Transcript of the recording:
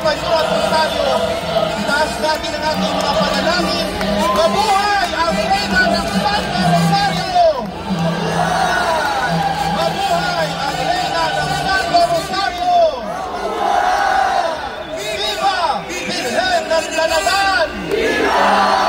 Banyo at Rosario. Itaas natin ang ating mga panalangin. Mabuhay ang Reyna ng Santo Rosario! Mabuhay ang Reyna ng Santo Rosario! Viva Virgen ng Dalagan! Viva!